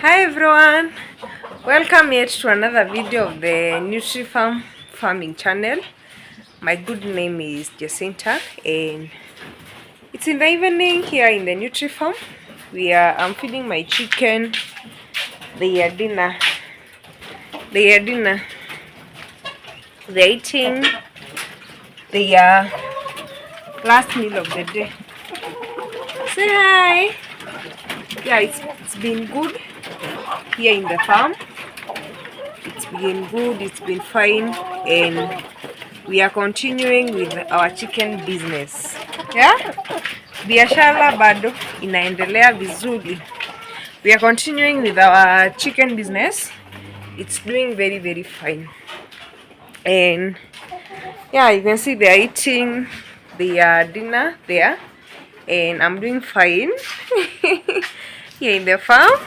Hi everyone, welcome yet to another video of the NutriFarm farming channel. My good name is Jacinta and it's in the evening here in the NutriFarm. I'm feeding my chicken their dinner. Their dinner. They're eating their last meal of the day. Say hi. Yeah, it's been good here in the farm. It's been good, it's been fine, and we are continuing with our chicken business. Yeah? Biashara bado inaendelea vizuri. We are continuing with our chicken business. It's doing very fine. And yeah, you can see they are eating their dinner there. And I'm doing fine here in the farm.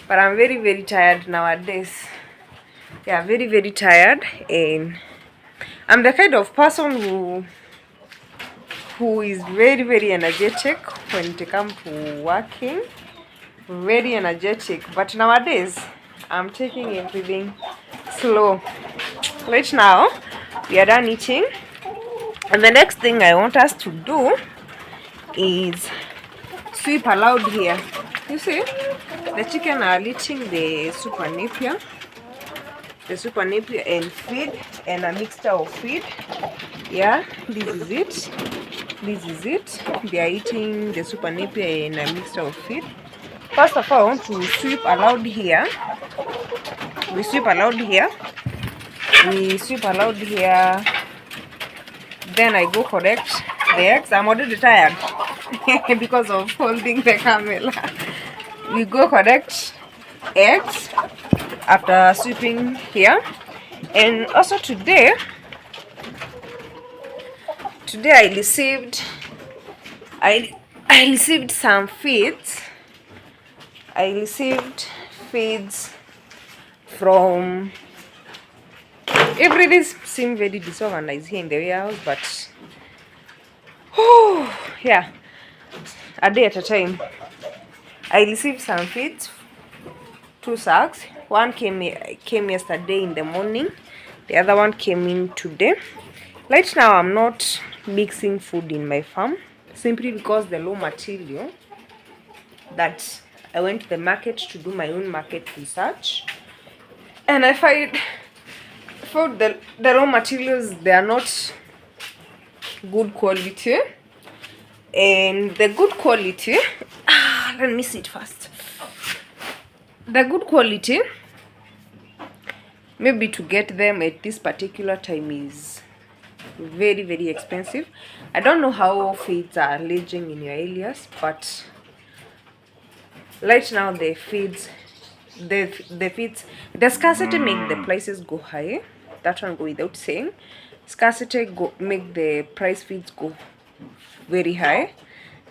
But I'm very tired nowadays. Yeah, very tired, and I'm the kind of person who is very energetic when it comes to working. Very energetic, but nowadays I'm taking everything slow. Right now we are done eating, and the next thing I want us to do is sweep aloud here. You see, the chicken are eating the super napier. The super napier and feed, and a mixture of feed. Yeah, this is it. They are eating the super napier and a mixture of feed. First of all, I want to sweep aloud here. We sweep aloud here. Then I go correct the eggs. I'm already tired because of holding the camera. We go correct eggs after sweeping here. And also today I received some feeds. I received feeds from everything seemed very disorganized here in the warehouse, but yeah, a day at a time. I received some feeds, 2 sacks. One came yesterday in the morning, the other one came in today. Right now I'm not mixing food in my farm simply because the raw material that I went to the market to do my own market research, and I found the raw materials, they are not good quality. And the good quality, let me see it first. The good quality, maybe to get them at this particular time is very expensive. I don't know how feeds are alleging in your areas, but right now the scarcity make the prices go high. That one go without saying. Scarcity make the price feeds go very high.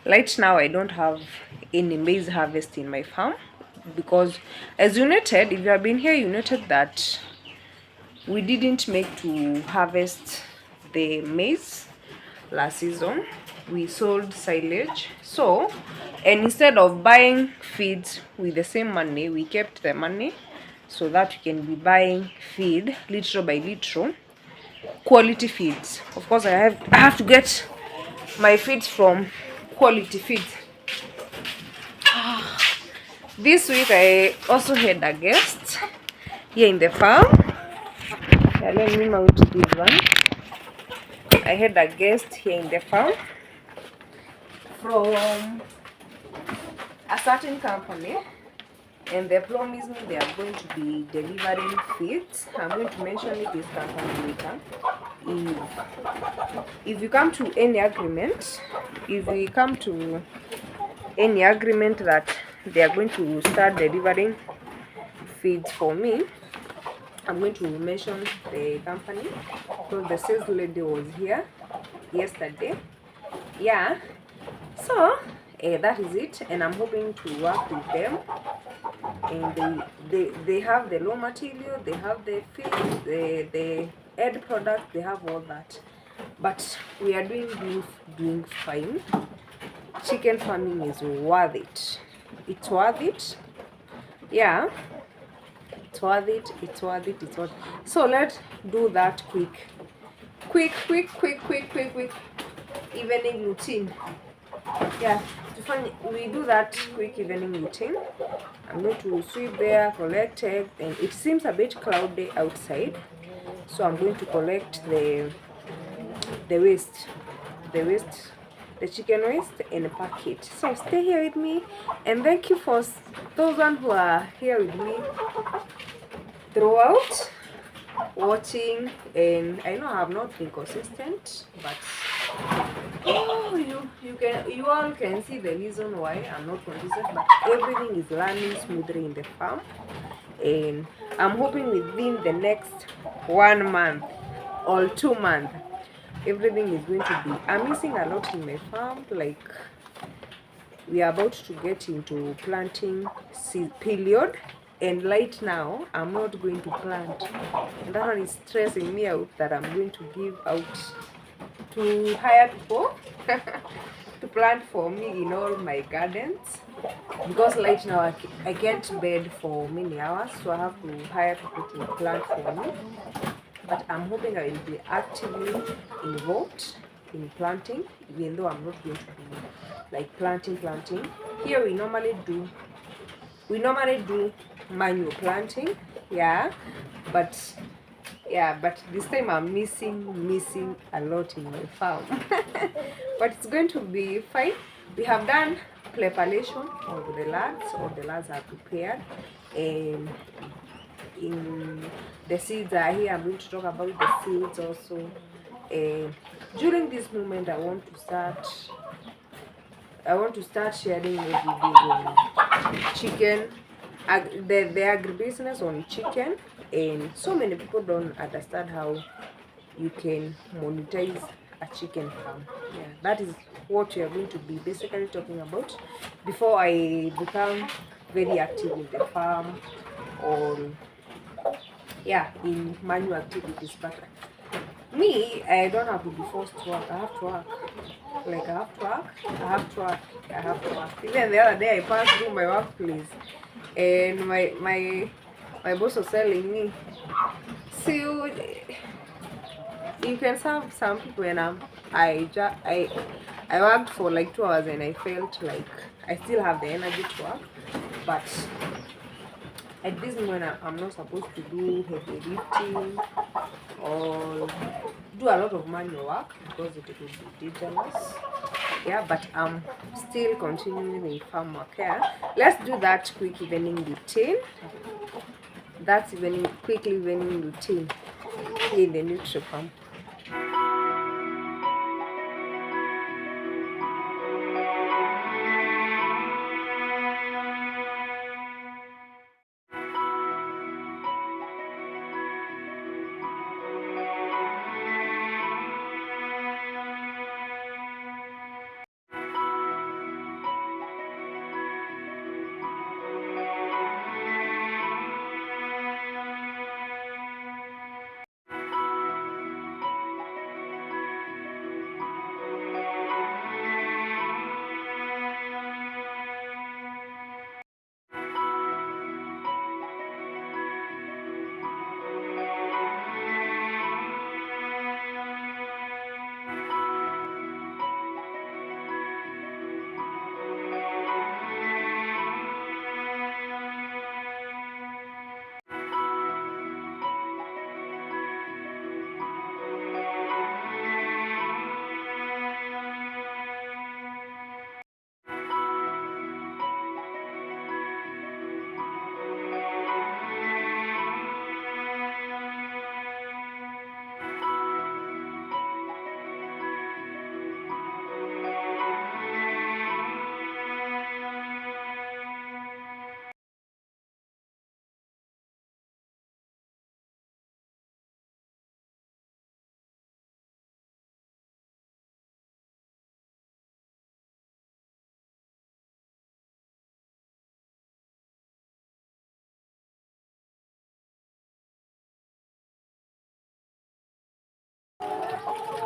Right now I don't have any maize harvest in my farm because, as you noted, if you have been here, you noted that we didn't make to harvest the maize last season. We sold silage. So, and instead of buying feeds with the same money, we kept the money so that we can be buying feed little by little, quality feeds. Of course, I have to get my feeds from quality feeds. This week I also had a guest here in the farm. Yeah, let me mount this one. I had a guest here in the farm from a certain company, and they promised me they are going to be delivering feeds. I'm going to mention this company later. If you come to any agreement, that they are going to start delivering feeds for me, I'm going to mention the company because the sales lady was here yesterday. Yeah, so that is it, and I'm hoping to work with them. And they have the raw material, they have the feed, the end product, they have all that. But we are doing fine. Chicken farming is worth it. It's worth it. Yeah, it's worth it, it's worth it, it's worth it. So let's do that quick evening routine. Yeah, we do that quick evening routine. I'm going to sweep there, collect it, and it seems a bit cloudy outside, so I'm going to collect the waste, the waste, the chicken waste, and pack it. So stay here with me, and thank you for those one who are here with me throughout watching. And I know I have not been consistent, but oh, you all can see the reason why I'm not consistent. But everything is running smoothly in the farm, and I'm hoping within the next 1 month or 2 months everything is going to be. I'm missing a lot in my farm. Like, we are about to get into planting period, and right now I'm not going to plant, and that one is stressing me out, that I'm going to give out to hire people to plant for me in all my gardens, because right now I can't bed for many hours, so I have to hire people to plant for me. But I'm hoping I will be actively involved in planting, even though I'm not going to be like planting. Here we normally do manual planting, yeah, but but this time I'm missing a lot in my farm. But it's going to be fine. We have done preparation of the lads, or the lads are prepared, and in the seeds are here. I'm going to talk about the seeds also. During this moment, I want to start sharing maybe on chicken, the agribusiness on chicken, and so many people don't understand how you can monetize a chicken farm. Yeah, that is what we are going to be basically talking about before I become very active in the farm, or in manual activities. But me, I don't have to be forced to work. I have to work. Like, I have to work. I have to work. I have to work. Even the other day, I passed through my workplace, and my boss was telling me, "See, you can serve some people." And I worked for like 2 hours, and I felt like I still have the energy to work, but at this moment I'm not supposed to do heavy lifting or do a lot of manual work, because it will be dangerous. Yeah, but I'm still continuing the farm work. Yeah, let's do that quick evening routine. That's quick evening routine here in the NutriFarm.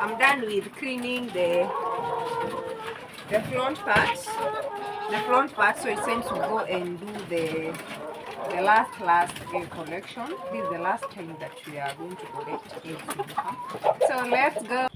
I'm done with cleaning the front parts. the front part, so it's time to go and do the last egg collection. This is the last time that we are going to collect eggs in the farm. So let's go.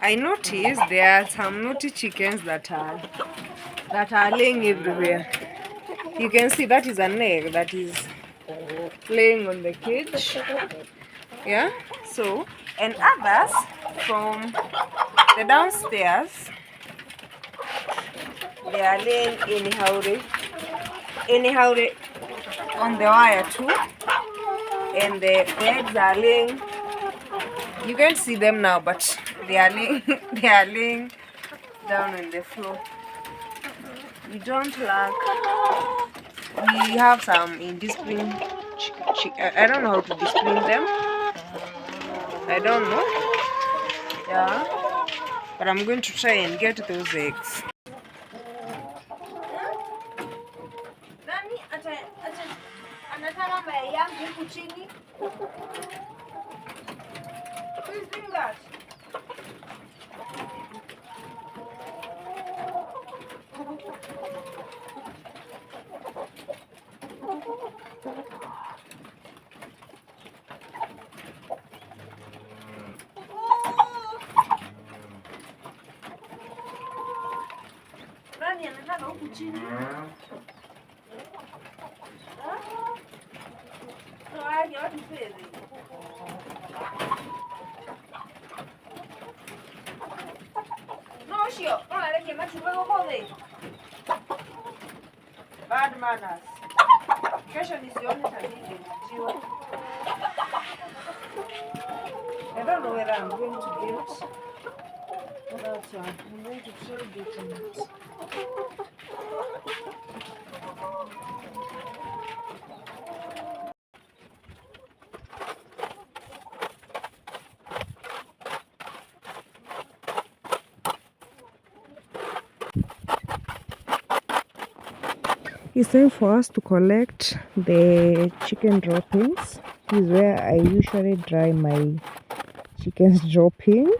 I noticed there are some naughty chickens that are laying everywhere. You can see that is an egg that is laying on the cage. Yeah, so, and others from the downstairs, they are laying anyhow on the wire too, and the eggs are laying. You can see them now, but they are laying they are laying down on the floor. We don't lack. We have some indisciplined I don't know how to discipline them. I don't know. Yeah, but I'm going to try and get those eggs. Who is doing that? Nani anataka huku chini? No, sure. Bad manners. Kesho nisione tabia jiwa. I don't know whether I'm going to get that one. I'm going to try getting it. It's time for us to collect the chicken droppings. This is where I usually dry my chicken's dropping.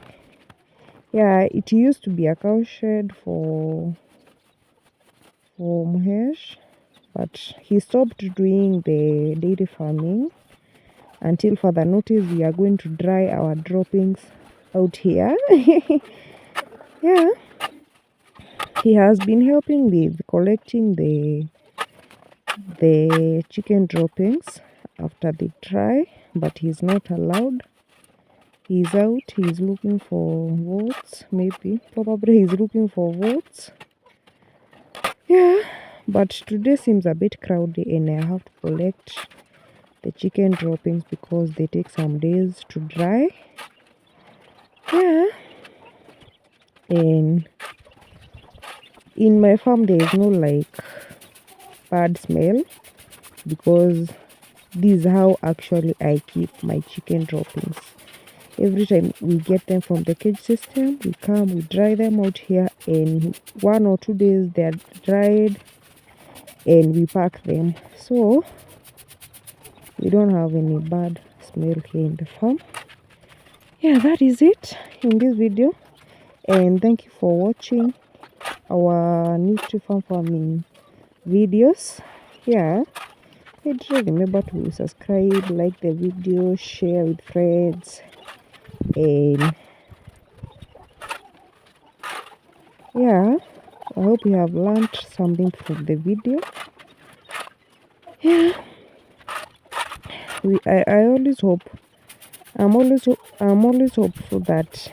Yeah, it used to be a cow shed for Muhesh, but he stopped doing the dairy farming until further notice. We are going to dry our droppings out here. Yeah, he has been helping with collecting the chicken droppings after they dry, but he's not allowed. He's out. He's looking for votes. Probably he's looking for votes. Yeah, but today seems a bit crowded and I have to collect the chicken droppings because they take some days to dry. Yeah, and in my farm there is no like bad smell because this is how actually I keep my chicken droppings. Every time we get them from the cage system, we come, we dry them out here, and 1 or 2 days they are dried and we pack them, so we don't have any bad smell here in the farm. Yeah, that is it in this video, and thank you for watching our Nutri-Farm farming videos. Yeah, please remember to subscribe, like the video, share with friends, and Yeah, I hope you have learned something from the video. Yeah, I always hope, I'm always hopeful that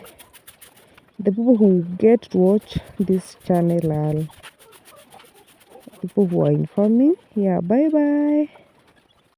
the people who get to watch this channel are people who are informing. Yeah, bye bye.